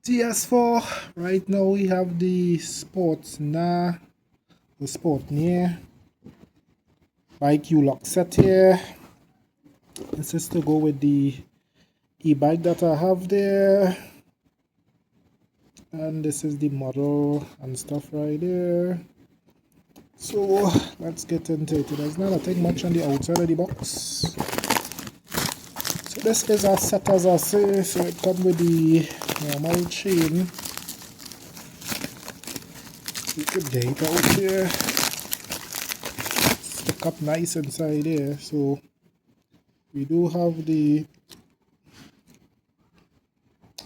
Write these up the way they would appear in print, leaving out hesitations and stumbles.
TS4. Right now we have the Sportneer, the Sportneer bike U-lock set here. This is to go with the e-bike that I have there, and this is the model and stuff right there. So let's get into it. There's not nothing much on the outside of the box. So this is a set, as I say. So it comes with the normal chain. You could get it out here, stick up nice inside here. So we do have the,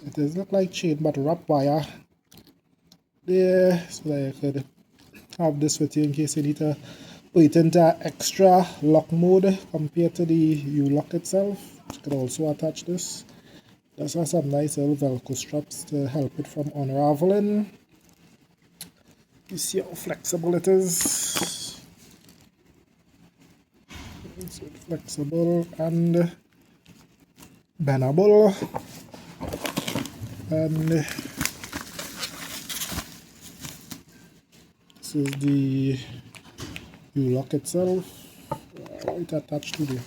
it does look like chain but wrap wire there, so that I could have this with you in case you need to put it into extra lock mode compared to the U-lock itself. You could also attach this. This has some nice little Velcro straps to help it from unraveling. You see how flexible it is. It's flexible and bendable. And this is the U-lock itself, right attached to there.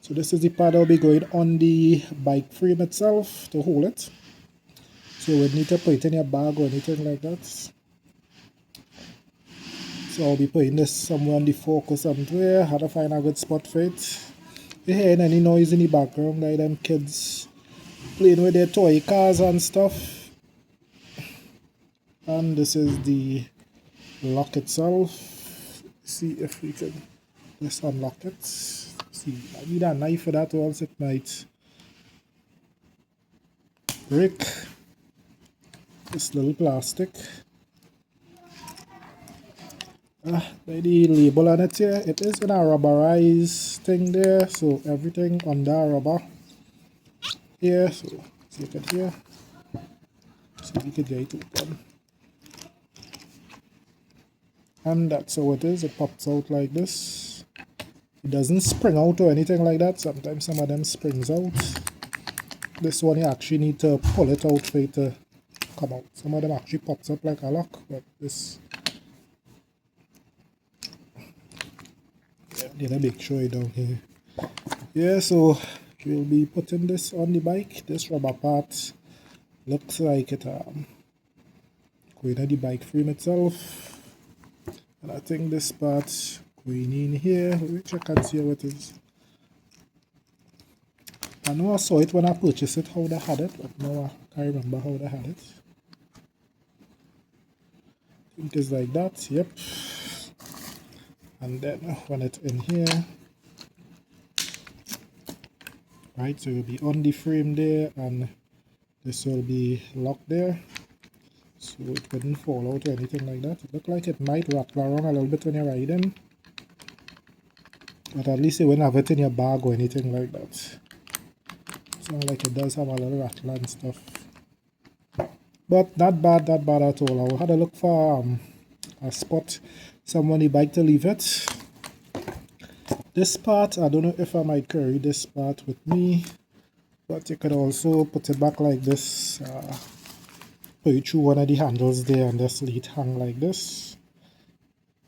So this is the part that will be going on the bike frame itself to hold it. So you need to put it in your bag or anything like that. So I'll be putting this somewhere on the fork or somewhere. How to find a good spot for it. You hearing any noise in the background, like them kids playing with their toy cars and stuff. And this is the lock itself. See if we can just unlock it. See, I need a knife for that, or else it might break. This little plastic. By the label on it here, it is in a rubberized thing there, so everything under rubber here. So take it here, so you can get it open. And that's how it is. It pops out like this. It doesn't spring out or anything like that. Sometimes some of them springs out. This one you actually need to pull it out for it to come out. Some of them actually pops up like a lock, but this, need a big show down here. Yeah, so we'll be putting this on the bike. This rubber part looks like it going on the bike frame itself. And I think this part going in here, which I can see how it is. I know I saw it when I purchased it, how they had it, but now I can't remember how they had it. I think it's like that, yep. And then when it's in here, right, so it will be on the frame there, and this will be locked there, so it wouldn't fall out or anything like that. It looks like it might rattle around a little bit when you're riding, but at least you wouldn't have it in your bag or anything like that. Sounds like it does have a little rattle and stuff, but not bad at all. I had to look for a spot somewhere on the bike to leave it. This part, I don't know if I might carry this part with me, but you could also put it back like this, put it through one of the handles there and just let it hang like this.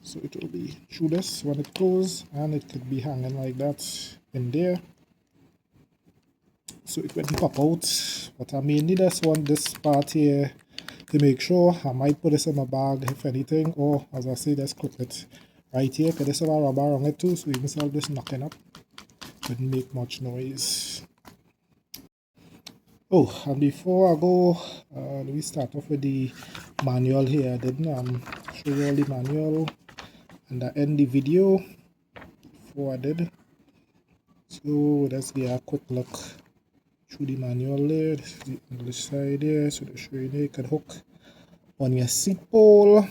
So it will be through this when it goes, and it could be hanging like that in there, so it wouldn't pop out. But I mainly just want this part here to make sure. I might put this in my bag if anything, or as I say, just clip it right here, because there's a rubber on it too, so you can solve this knocking up. Wouldn't make much noise. Oh, and before I go, let me start off with the manual here. I didn't show you all the manual, and I end the video before I did. So let's get a quick look through the manual there. This is the English side there, so to show you there, you can hook on your seat pole.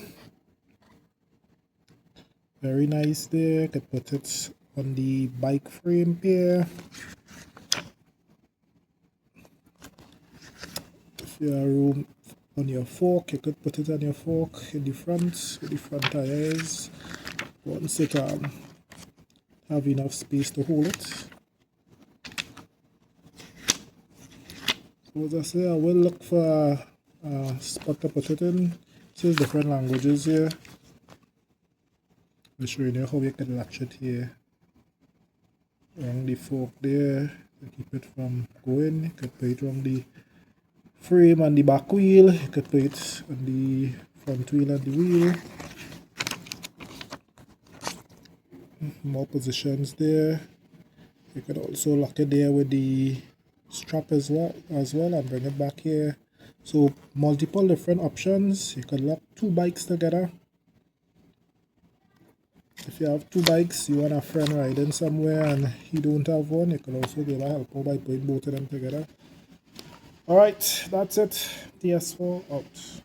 Very nice there. You can put it on the bike frame here. If you have room on your fork, you could put it on your fork in the front with the front tires. Once it have enough space to hold it. So as I say, I will look for spot to put it in. This is different languages here. I'm showing you how you can latch it here. Around the fork there to keep it from going. You could put it around the frame and the back wheel. You could put it on the front wheel and the wheel. More positions there. You could also lock it there with the strap as well and bring it back here. So multiple different options. You could lock two bikes together. If you have two bikes, you want a friend riding somewhere and he don't have one, you can also give a helper by putting both of them together. Alright, that's it. TS4 out.